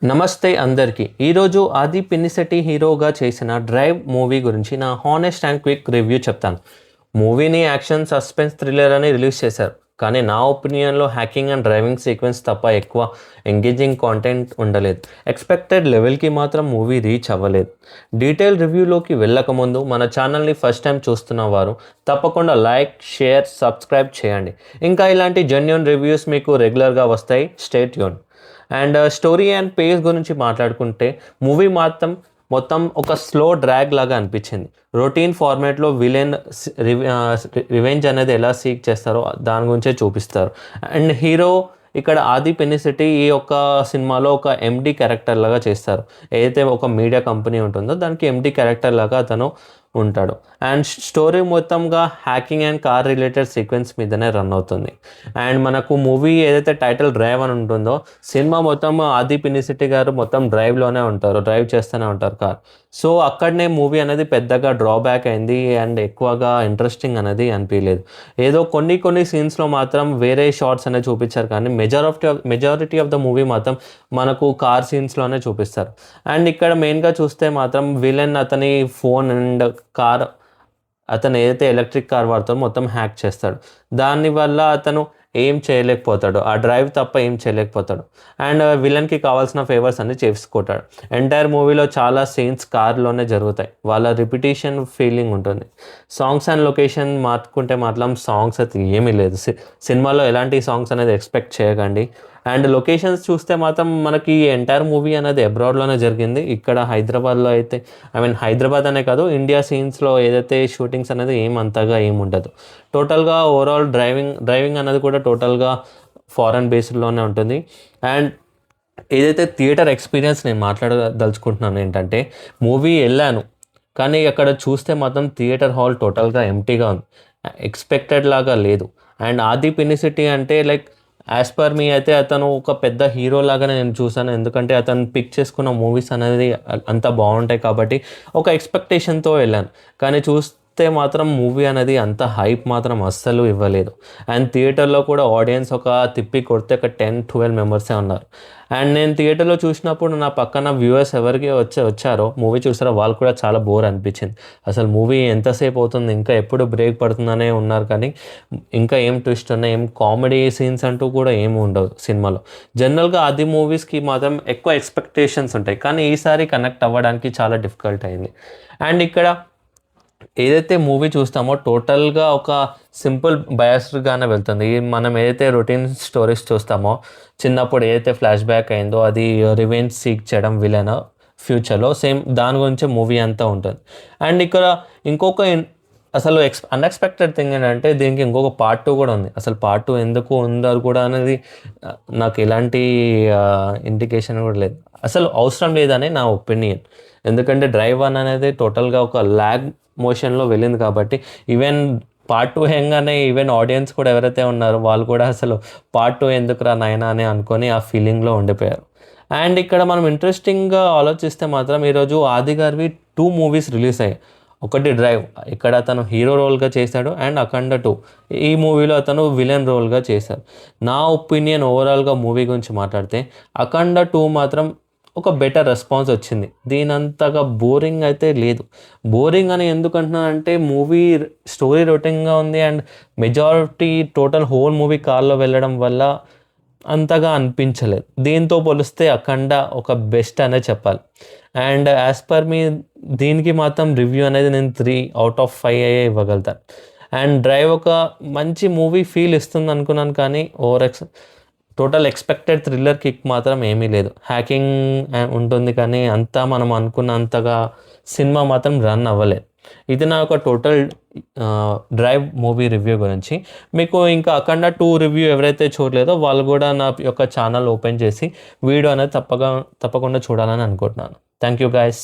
నమస్తే అందరికీ. ఈరోజు ఆది పినిశెట్టి హీరోగా చేసిన 'డ్రైవ్' మూవీ గురించి నా హానెస్ట్ అండ్ క్విక్ రివ్యూ చెప్తాను. మూవీని యాక్షన్, సస్పెన్స్, థ్రిల్లర్ అని రిలీజ్ చేశారు. కానీ నా ఒపీనియన్‌లో హ్యాకింగ్ అండ్ డ్రైవింగ్ సీక్వెన్స్ తప్ప ఎక్కువ ఎంగేజింగ్ కంటెంట్ ఉండలేదు. ఎక్స్‌పెక్టెడ్ లెవెల్‌కి మాత్రం మూవీ రీచ్ అవ్వలేదు. డీటెయిల్ రివ్యూలోకి వెళ్ళకముందు మన ఛానల్‌ని ఫస్ట్ టైం చూస్తున్న వారు తప్పకుండా లైక్, షేర్, సబ్స్క్రైబ్ చేయండి. ఇంకా ఇలాంటి జెన్యూన్ రివ్యూస్ మీకు రెగ్యులర్‌గా వస్తాయి. Stay tune. And story and pace గురించి మాట్లాడుకుంటే మూవీ మొత్తం ఒక స్లో డ్రాగ్ లాగా అనిపించింది. రొటీన్ ఫార్మాట్లో విలన్ రివెంజ్ అనేది ఎలా సీక్ చేస్తారో దాని గురించే చూపిస్తారు. అండ్ హీరో ఇక్కడ ఆది పినిశెట్టి ఈ యొక్క సినిమాలో ఒక ఎండీ క్యారెక్టర్ లాగా చేస్తారు. ఏదైతే ఒక మీడియా కంపెనీ ఉంటుందో దానికి ఎండీ క్యారెక్టర్ లాగా అతను ఉంటాడు. అండ్ స్టోరీ మొత్తంగా hacking and car related sequence మీదనే రన్ అవుతుంది. అండ్ మనకు మూవీ ఏదైతే టైటిల్ 'డ్రైవ్' అని ఉంటుందో సినిమా మొత్తం ఆది పినిశెట్టి గారు మొత్తం డ్రైవ్లోనే ఉంటారు, డ్రైవ్ చేస్తూనే ఉంటారు కార్. సో అక్కడనే మూవీ అనేది పెద్దగా డ్రాబ్యాక్ అయింది అండ్ ఎక్కువగా ఇంట్రెస్టింగ్ అనేది అనిపించలేదు. ఏదో కొన్ని సీన్స్లో మాత్రం వేరే షార్ట్స్ అనేది చూపించారు, కానీ మెజారిటీ ఆఫ్ ద మూవీ మాత్రం మనకు కార్ సీన్స్లోనే చూపిస్తారు. అండ్ ఇక్కడ మెయిన్గా చూస్తే మాత్రం విలన్ అతని ఫోన్ అండ్ కార్, అతను ఏదైతే ఎలక్ట్రిక్ కార్ వాడుతాడో మొత్తం హ్యాక్ చేస్తాడు. దానివల్ల అతను ఏం చేయలేకపోతాడు, ఆ డ్రైవ్ తప్ప ఏం చేయలేకపోతాడు. అండ్ విలన్కి కావాల్సిన ఫేవర్స్ అన్ని చేసుకుంటాడు. ఎంటైర్ మూవీలో చాలా సీన్స్ కార్లోనే జరుగుతాయి. వాళ్ళ రిపిటేషన్ ఫీలింగ్ ఉంటుంది. సాంగ్స్ అండ్ లొకేషన్ మార్చుకుంటే మాత్రం సాంగ్స్ అయితే ఏమీ లేదు. సినిమాలో ఎలాంటి సాంగ్స్ అనేది ఎక్స్పెక్ట్ చేయకండి. అండ్ లొకేషన్స్ చూస్తే మాత్రం మనకి ఎంటైర్ మూవీ అనేది అబ్రాడ్లోనే జరిగింది. ఇక్కడ హైదరాబాద్లో అయితే హైదరాబాద్ అనే కాదు, ఇండియా సీన్స్లో ఏదైతే షూటింగ్స్ అనేది ఏమంతగా ఏముండదు. టోటల్గా ఓవరాల్ డ్రైవింగ్ అనేది కూడా టోటల్గా ఫారెన్ బేస్డ్లోనే ఉంటుంది. అండ్ ఏదైతే థియేటర్ ఎక్స్పీరియన్స్ నేను మాట్లాడదలుచుకుంటున్నాను ఏంటంటే, మూవీ వెళ్ళాను కానీ అక్కడ చూస్తే మాత్రం థియేటర్ హాల్ టోటల్గా ఎంప్టీగా ఉంది, ఎక్స్పెక్టెడ్ లాగా లేదు. అండ్ ఆది పినిశెట్టి అంటే యాజ్ పర్ మీ అయితే అతను ఒక పెద్ద హీరో లాగానే నేను చూసాను. ఎందుకంటే అతను పిక్ చేసుకున్న మూవీస్ అనేది అంత బాగుంటాయి కాబట్టి ఒక ఎక్స్పెక్టేషన్తో వెళ్ళాను. కానీ చూస్తే మాత్రం మూవీ అనేది అంత హైప్ మాత్రం అస్సలు ఇవ్వలేదు. అండ్ థియేటర్లో కూడా ఆడియన్స్ ఒక తిప్పి కొడితే ఒక 10-12 మెంబర్సే ఉన్నారు. అండ్ నేను థియేటర్లో చూసినప్పుడు నా పక్కన వ్యూవర్స్ ఎవరికి వచ్చారో మూవీ చూసారో వాళ్ళు కూడా చాలా బోర్ అనిపించింది. అసలు మూవీ ఎంతసేపు అవుతుంది, ఇంకా ఎప్పుడు బ్రేక్ పడుతుందనే ఉన్నారు, కానీ ఇంకా ఏం ట్విస్ట్ ఉన్నాయి, ఏం కామెడీ సీన్స్ అంటూ కూడా ఏమి ఉండవు సినిమాలో. జనరల్గా ఆది మూవీస్కి మాత్రం ఎక్కువ ఎక్స్పెక్టేషన్స్ ఉంటాయి, కానీ ఈసారి కనెక్ట్ అవ్వడానికి చాలా డిఫికల్ట్ అయింది. అండ్ ఇక్కడ ఏదైతే మూవీ చూస్తామో టోటల్గా ఒక సింపుల్ బయాస్డ్గానే వెళ్తుంది. మనం ఏదైతే రొటీన్ స్టోరీస్ చూస్తామో, చిన్నప్పుడు ఏదైతే ఫ్లాష్ బ్యాక్ అయిందో అది రివెంజ్ సీక్ చేయడం విలన్ ఫ్యూచర్లో, సేమ్ దాని గురించే మూవీ అంతా ఉంటుంది. అండ్ ఇక్కడ ఇంకొక అసలు అన్ఎక్స్పెక్టెడ్ థింగ్ ఏంటంటే దీనికి ఇంకొక పార్ట్ 2 కూడా ఉంది. అసలు పార్ట్ 2 ఎందుకు ఉందో కూడా అనేది నాకు ఎలాంటి ఇండికేషన్ కూడా లేదు. అసలు అవసరం లేదని నా ఒపీనియన్. ఎందుకంటే డ్రైవ్ 1 అనేది టోటల్గా ఒక ల్యాగ్ మోషన్లో వెళ్ళింది కాబట్టి ఈవెన్ పార్ట్ 2 హెంగానే ఈవెన్ ఆడియన్స్ కూడా ఎవరైతే ఉన్నారో వాళ్ళు కూడా అసలు పార్ట్ 2 ఎందుకురా నాయనా అని అనుకొని ఆ ఫీలింగ్లో ఉండిపోయారు. అండ్ ఇక్కడ మనం ఇంట్రెస్టింగ్గా ఆలోచిస్తే మాత్రం ఈరోజు ఆది గారివి 2 మూవీస్ రిలీజ్ అయ్యాయి. ఒకటి 'డ్రైవ్', ఇక్కడ అతను హీరో రోల్గా చేశాడు. అండ్ 'అఖండ 2' ఈ మూవీలో అతను విలన్ రోల్గా చేశారు. నా ఒపీనియన్ ఓవరాల్గా మూవీ గురించి మాట్లాడితే 'అఖండ 2' మాత్రం ఒక బెటర్ రెస్పాన్స్ వచ్చింది. దీనంతగా బోరింగ్ అయితే లేదు. బోరింగ్ అని ఎందుకంటున్నానంటే మూవీ స్టోరీ రొటీన్గా ఉంది. And majority total whole movie కార్లో వెళ్ళడం వల్ల అంతగా అనిపించలేదు. దీంతో పోలిస్తే 'అఖండ' ఒక బెస్ట్ అనే చెప్పాలి. అండ్ యాజ్ పర్ మీ దీనికి మాత్రం రివ్యూ అనేది నేను 3/5 ఇవ్వగలుగుతాను. అండ్ 'డ్రైవ్' ఒక మంచి మూవీ ఫీల్ ఇస్తుంది అనుకున్నాను, కానీ టోటల్ ఎక్స్పెక్టెడ్ థ్రిల్లర్ కిక్ మాత్రం ఏమీ లేదు. హ్యాకింగ్ ఉంటుంది కానీ అంతా మనం అనుకున్నంతగా సినిమా మాత్రం రన్ అవ్వలేదు. ఇది నా ఒక టోటల్ 'డ్రైవ్' మూవీ రివ్యూ గురించి. మీకు ఇంకా 'అఖండ 2' రివ్యూ ఎవరైతే చూడలేదో వాళ్ళు కూడా నా యొక్క ఛానల్ ఓపెన్ చేసి వీడియో అనేది తప్పకుండా చూడాలని అనుకుంటున్నాను. Thank you guys.